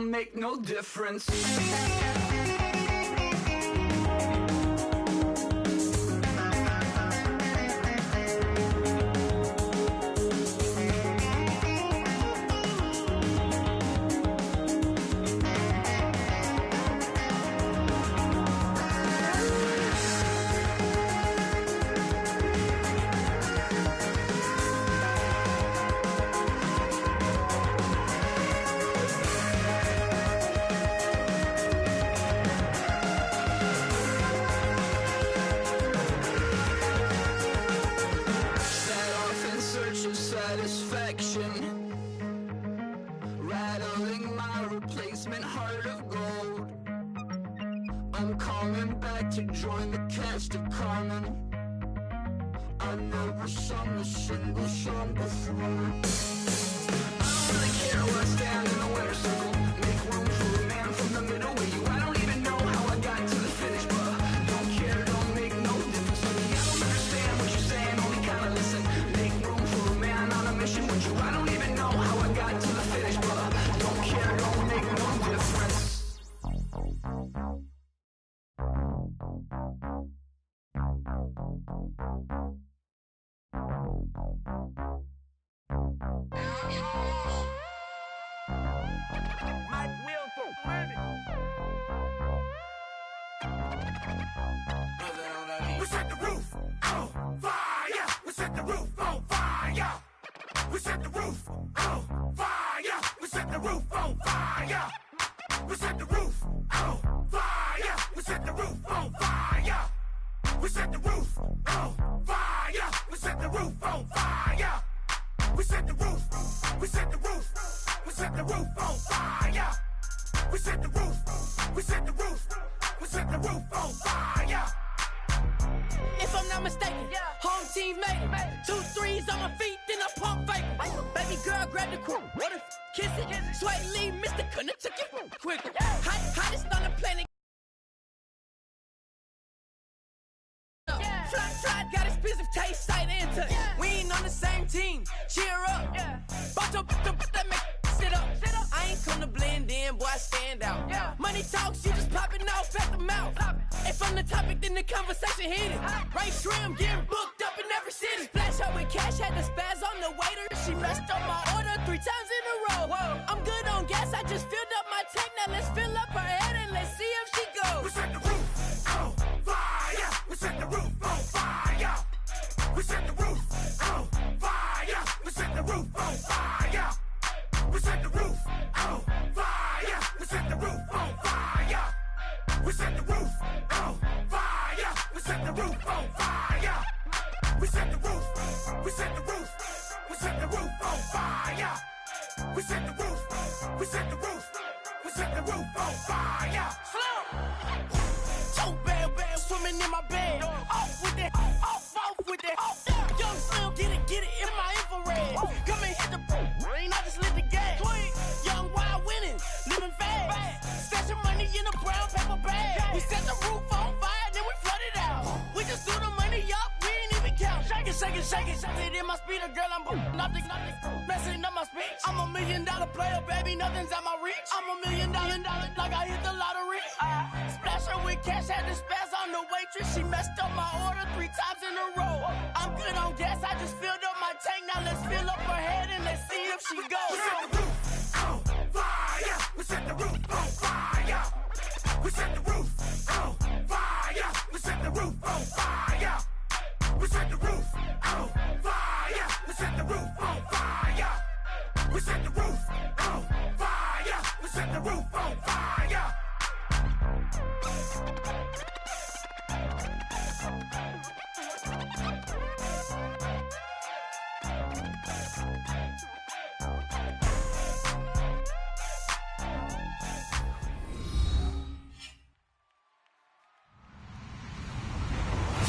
don't make no difference. Rattling my replacement heart of gold. I'm coming back to join the cast of Carmen. I never sung a single song before. I don't really care where I stand in the winner's circle. Make room for a man from the middle with you. I don't even know how I got to the finish, but don't care, don't make no difference to me. I don't understand what you're saying, only kinda listen. Make room for a man on a mission with you. I don't even know how I got to the finish, but don't care, don't make no difference. We set the roof on fire. We set the roof on fire. We set the roof on fire. We set the roof on fire. We set the roof on fire. We set the roof on fire. We set the roof on fire. We set the roof on fire. We set the roof. We set the roof. We set the roof on fire. We set the roof. We set the roof. We set the roof on fire. If I'm not mistaken, home team made it. 2 3s on my feet, then I pump fake. Baby girl, grab the crew. Kiss it. Sway Lee, Mr. Couldn't took it quicker. Hottest on the planet. Fly, got expensive taste, sight and touch. We ain't on the same team. Cheer up. But that make sit up. I ain't come to blend in, boy, I stand out. Money talks, you just popping off at the mouth. If I'm the topic, then the conversation heated. Ray Shrimp getting booked up in every city. Splash out with cash, had the spaz on the waiter. She messed up my order 3 times in a row. I'm good on gas, I just filled up my tank. Now let's fill up her head and let's see if she goes. We set the roof on fire. We set the roof on fire. We set the roof on fire. We set the roof on fire. We set the roof on fire. We set the roof on fire. We set the roof on fire. We set the roof on fire. We set the roof. We set the roof. We set the roof on fire. We set the roof. We set the roof. We set the roof on fire. So bad, swimming in my bed. Off with that, off with that. Young Slim, get it in my infrared. Come and hit the rain, I just lit the gas. Young wild winning, living fast. Stashing money in a brown paper bag. We set the roof on fire, then we flood it out. We just threw the money up, we ain't even count. Shake it. It in my speeder, girl, I'm nothing, messing up my speech. I'm $1 million player, baby, nothing's at my reach. I'm $1 million, like I hit the lottery. Splash her with cash, had the spaz on the waitress. She messed up my order 3 times in a row. I'm good on gas, I just filled up my tank. Now let's fill up her head and let's see if she goes. We set the roof on fire. We set the roof on fire. We set the roof on fire. We set the roof on fire. We set the roof on fire. We set the roof on fire. We set the roof on fire. We set the roof on fire.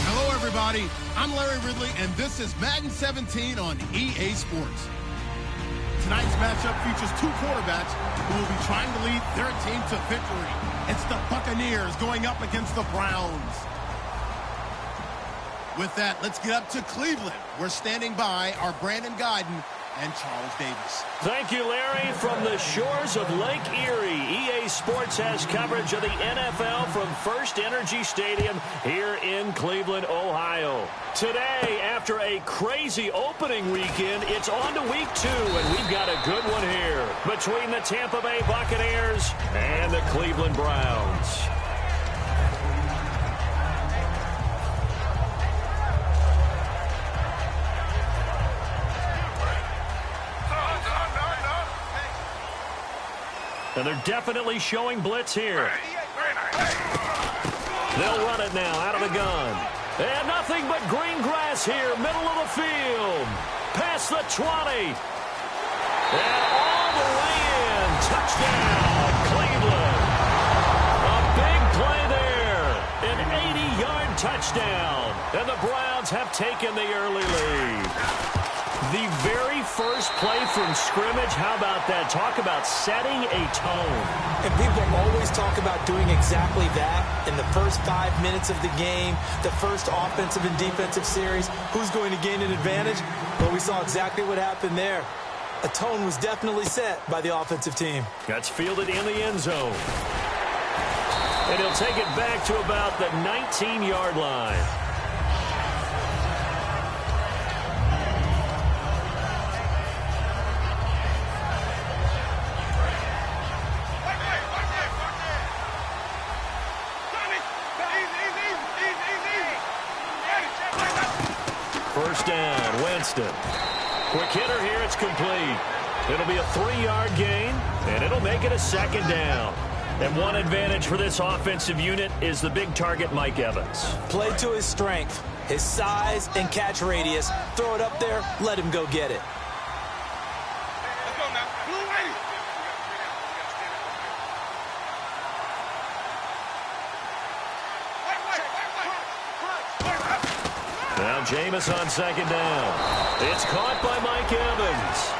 Hello, everybody. I'm Larry Ridley, and this is Madden 17 on EA Sports. Tonight's matchup features 2 quarterbacks who will be trying to lead their team to victory. It's the Buccaneers going up against the Browns. With that, let's get up to Cleveland. We're standing by our Brandon Guyton and Charles Davis. Thank you, Larry. From the shores of Lake Erie, EA Sports has coverage of the NFL from First Energy Stadium here in Cleveland, Ohio. Today, after a crazy opening weekend, it's on to week 2, and we've got a good one here between the Tampa Bay Buccaneers and the Cleveland Browns. And they're definitely showing blitz here. They'll run it now out of the gun. And nothing but green grass here, middle of the field. Past the 20. And all the way in. Touchdown, Cleveland. A big play there. An 80-yard touchdown. And the Browns have taken the early lead. The very first play from scrimmage, how about that? Talk about setting a tone. And people always talk about doing exactly that in the first 5 minutes of the game, the first offensive and defensive series. Who's going to gain an advantage? Well, we saw exactly what happened there. A tone was definitely set by the offensive team. That's fielded in the end zone. And he'll take it back to about the 19-yard line. First down, Winston. Quick hitter here, it's complete. It'll be a 3-yard gain, and it'll make it a second down. And one advantage for this offensive unit is the big target, Mike Evans. Play to his strength, his size and catch radius. Throw it up there, let him go get it. Now Jameis on second down. It's caught by Mike Evans.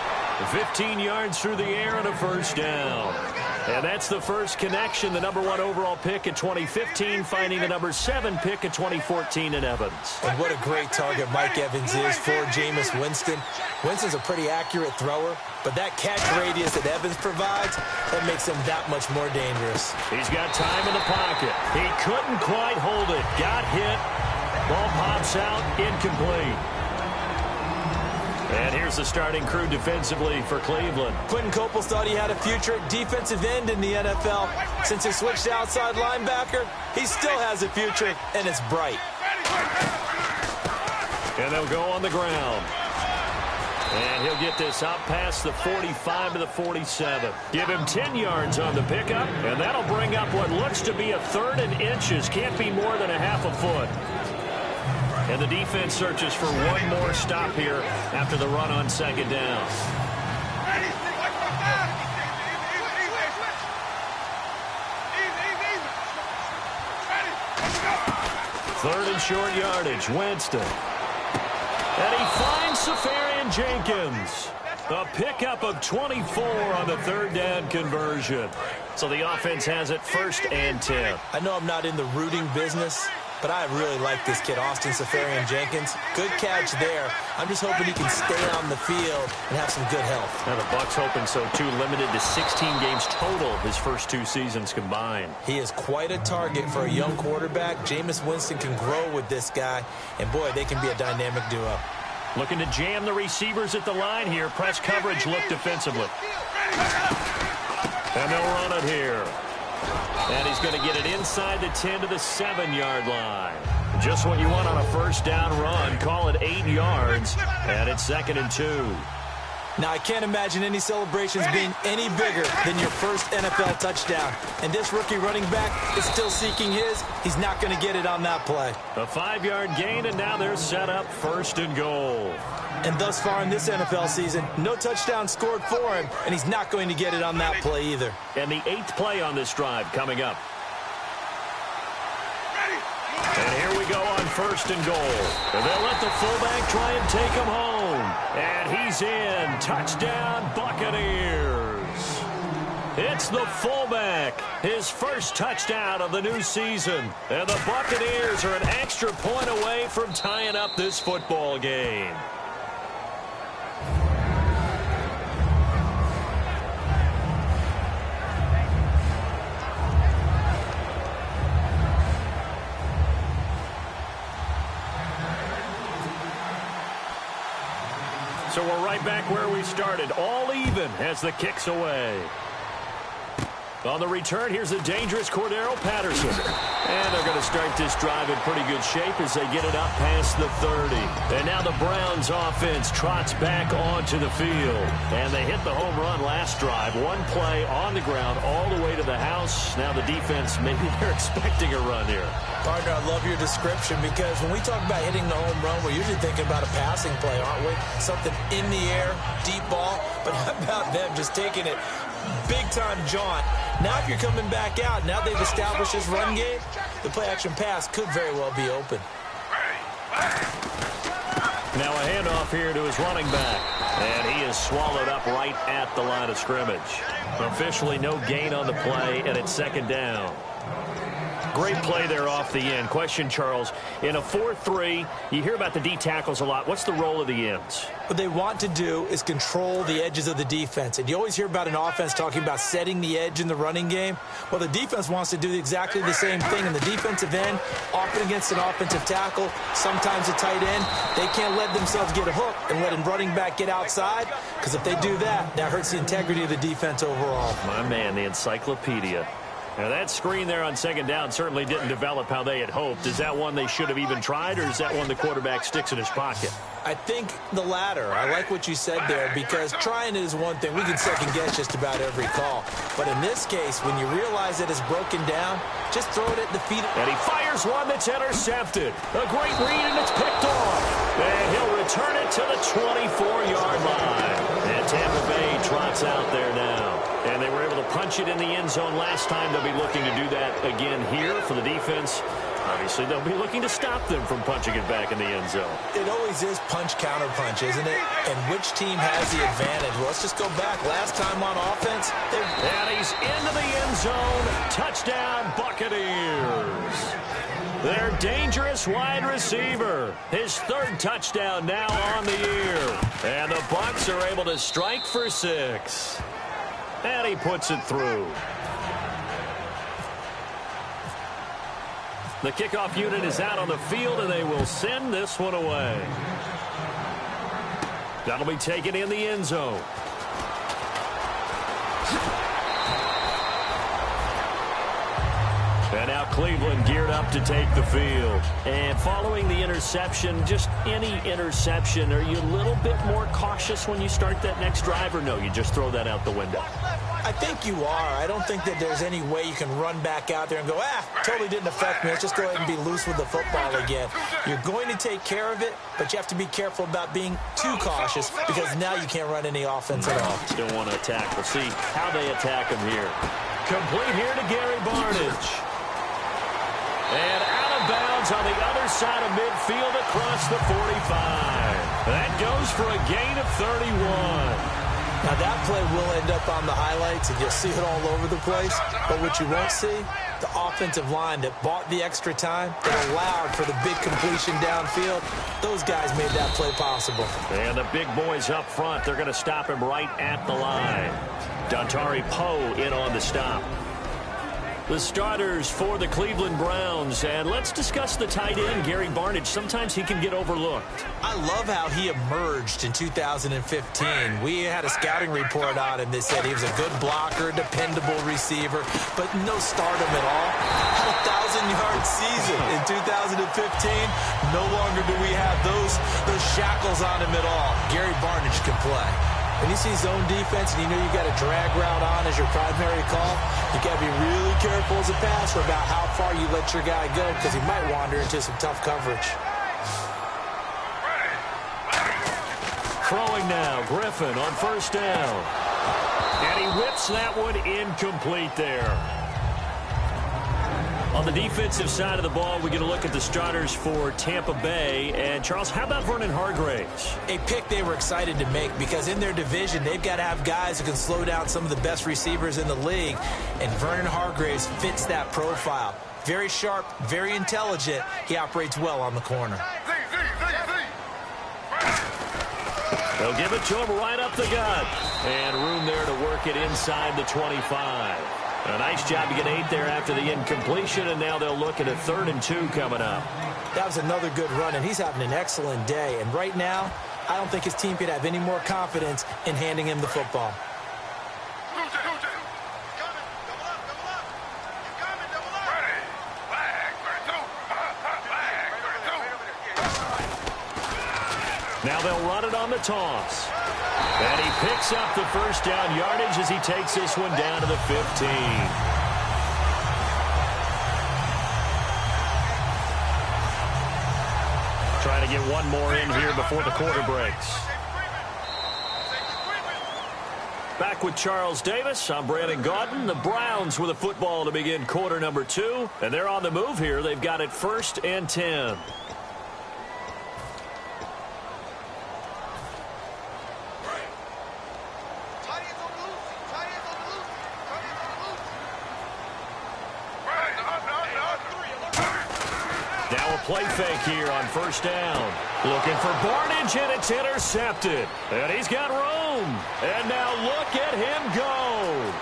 15 yards through the air and a first down. And that's the first connection, the number 1 overall pick in 2015, finding the number 7 pick in 2014 in Evans. And what a great target Mike Evans is for Jameis Winston. Winston's a pretty accurate thrower, but that catch radius that Evans provides, that makes him that much more dangerous. He's got time in the pocket. He couldn't quite hold it. Got hit. Ball pops out, incomplete. And here's the starting crew defensively for Cleveland. Quentin Coples thought he had a future at defensive end in the NFL. Since he switched to outside linebacker, he still has a future, and it's bright. And they'll go on the ground. And he'll get this out past the 45 to the 47. Give him 10 yards on the pickup, and that'll bring up what looks to be a 3rd and inches. Can't be more than a half a foot. And the defense searches for one more stop here after the run on second down. Third and short yardage, Winston. And he finds Safarian Jenkins. A pickup of 24 on the 3rd down conversion. So the offense has it 1st and 10. I know I'm not in the rooting business, but I really like this kid, Austin Safarian Jenkins. Good catch there. I'm just hoping he can stay on the field and have some good health. Now the Bucs hoping so too, limited to 16 games total his first 2 seasons combined. He is quite a target for a young quarterback. Jameis Winston can grow with this guy, and boy, they can be a dynamic duo. Looking to jam the receivers at the line here. Press coverage look defensively. And they'll run it here. And he's going to get it inside the 10 to the 7-yard line. Just what you want on a first down run. Call it 8 yards, and it's 2nd and 2. Now, I can't imagine any celebrations being any bigger than your first NFL touchdown. And this rookie running back is still seeking his. He's not going to get it on that play. A 5-yard gain, and now they're set up 1st and goal. And thus far in this NFL season, no touchdown scored for him, and he's not going to get it on that play either. And the 8th play on this drive coming up. And here we go on 1st and goal. And they'll let the fullback try and take him home. And he's in. Touchdown, Buccaneers. It's the fullback. His first touchdown of the new season. And the Buccaneers are an extra point away from tying up this football game. So we're right back where we started. All even as the kick's away. On the return, here's the dangerous Cordero Patterson. And they're going to start this drive in pretty good shape as they get it up past the 30. And now the Browns offense trots back onto the field. And they hit the home run last drive. One play on the ground all the way to the house. Now the defense, maybe they're expecting a run here. Partner, I love your description because when we talk about hitting the home run, we're usually thinking about a passing play, aren't we? Something in the air, deep ball. But how about them just taking it big-time jaunt? Now if you're coming back out, now they've established this run game, the play-action pass could very well be open. Now a handoff here to his running back. And he is swallowed up right at the line of scrimmage. Officially no gain on the play, and it's second down. Great play there off the end. Question, Charles, in a 4-3, you hear about the D tackles a lot. What's the role of the ends? What they want to do is control the edges of the defense. And you always hear about an offense talking about setting the edge in the running game. Well, the defense wants to do exactly the same thing. And the defensive end, often against an offensive tackle, sometimes a tight end, they can't let themselves get hooked and let a running back get outside. Because if they do that, that hurts the integrity of the defense overall. My man, the encyclopedia. Now, that screen there on second down certainly didn't develop how they had hoped. Is that one they should have even tried, or is that one the quarterback sticks in his pocket? I think the latter. I like what you said there because trying it is one thing. We can second-guess just about every call. But in this case, when you realize that it's broken down, just throw it at the feet. And he fires one that's intercepted. A great read, and it's picked off. And he'll return it to the 24-yard line. And Tampa Bay trots out there now. And they were able to punch it in the end zone last time. They'll be looking to do that again here for the defense. Obviously, they'll be looking to stop them from punching it back in the end zone. It always is punch-counter-punch, isn't it? And which team has the advantage? Well, let's just go back. Last time on offense, and he's into the end zone. Touchdown, Buccaneers. Their dangerous wide receiver. His third touchdown now on the year. And the Bucs are able to strike for 6. And he puts it through. The kickoff unit is out on the field, and they will send this one away. That'll be taken in the end zone. And now Cleveland geared up to take the field. And following the interception, just any interception, are you a little bit more cautious when you start that next drive, or no, you just throw that out the window? I think you are. I don't think that there's any way you can run back out there and go, totally didn't affect me. Let's just go ahead and be loose with the football again. You're going to take care of it, but you have to be careful about being too cautious because now you can't run any offense at all. Still want to attack. We'll see how they attack him here. Complete here to Gary Barnidge. And out of bounds on the other side of midfield across the 45. That goes for a gain of 31. Now, that play will end up on the highlights, and you'll see it all over the place. But what you won't see, the offensive line that bought the extra time, that allowed for the big completion downfield, those guys made that play possible. And the big boys up front, they're going to stop him right at the line. Dontari Poe in on the stop. The starters for the Cleveland Browns. And let's discuss the tight end, Gary Barnidge. Sometimes he can get overlooked. I love how he emerged in 2015. We had a scouting report on him that said he was a good blocker, dependable receiver, but no stardom at all. Had a 1,000-yard season in 2015. No longer do we have those shackles on him at all. Gary Barnidge can play. When you see zone defense and you know you got a drag route on as your primary call, you got to be really careful as a passer about how far you let your guy go because he might wander into some tough coverage. Throwing now, Griffin on first down. And he whips that one incomplete there. On the defensive side of the ball, we get a look at the starters for Tampa Bay. And, Charles, how about Vernon Hargreaves? A pick they were excited to make because in their division, they've got to have guys who can slow down some of the best receivers in the league. And Vernon Hargreaves fits that profile. Very sharp, very intelligent. He operates well on the corner. They'll give it to him right up the gut. And room there to work it inside the 25. A nice job to get 8 there after the incompletion, and now they'll look at a 3rd and 2 coming up. That was another good run, and he's having an excellent day. And right now, I don't think his team could have any more confidence in handing him the football. Now they'll run it on the toss. And he picks up the first down yardage as he takes this one down to the 15. Trying to get one more in here before the quarter breaks. Back with Charles Davis, I'm Brandon Gaudin. The Browns with a football to begin quarter number 2. And they're on the move here. They've got it 1st and 10. Now a play fake here on 1st down. Looking for Barnage, and it's intercepted. And he's got room. And now look at him go.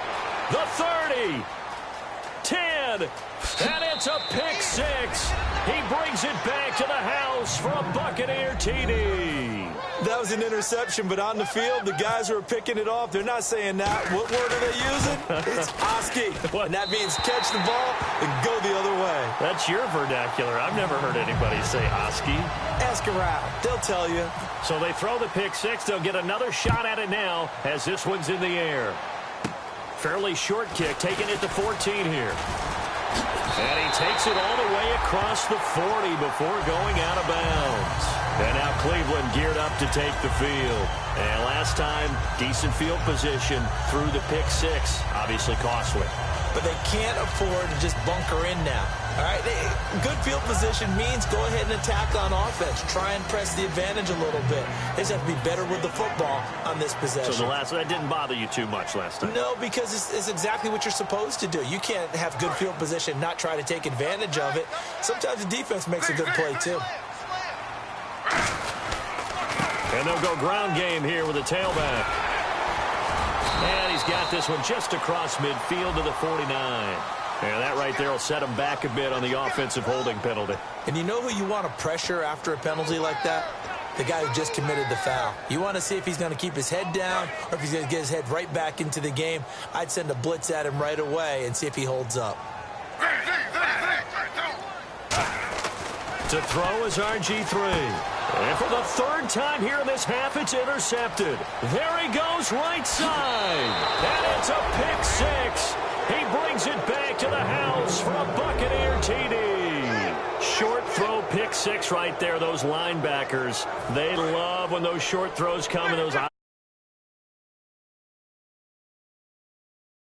The 30. 10. And it's a pick 6. He brings it back to the house for a Buccaneer TD. That was an interception, but on the field, the guys who are picking it off, they're not saying that. What word are they using? It's Oski. And that means catch the ball and go the other way. That's your vernacular. I've never heard anybody say Oski. Ask around. They'll tell you. So they throw the pick 6. They'll get another shot at it now as this one's in the air. Fairly short kick, taking it to 14 here. And he takes it all the way across the 40 before going out of bounds. And now Cleveland geared up to take the field. And last time, decent field position through the pick 6. Obviously costly. But they can't afford to just bunker in now. All right, good field position means go ahead and attack on offense. Try and press the advantage a little bit. They just have to be better with the football on this possession. So that didn't bother you too much last time? No, because it's exactly what you're supposed to do. You can't have good field position, not try to take advantage of it. Sometimes the defense makes a good play, too. And they'll go ground game here with a tailback. And he's got this one just across midfield to the 49. And that right there will set him back a bit on the offensive holding penalty. And you know who you want to pressure after a penalty like that? The guy who just committed the foul. You want to see if he's going to keep his head down or if he's going to get his head right back into the game. I'd send a blitz at him right away and see if he holds up. To throw is RG3. And for the 3rd time here in this half, it's intercepted. There he goes right side. And it's a pick 6. He brings it back to the house for a Buccaneer TD. Short throw pick 6 right there. Those linebackers, they love when those short throws come and those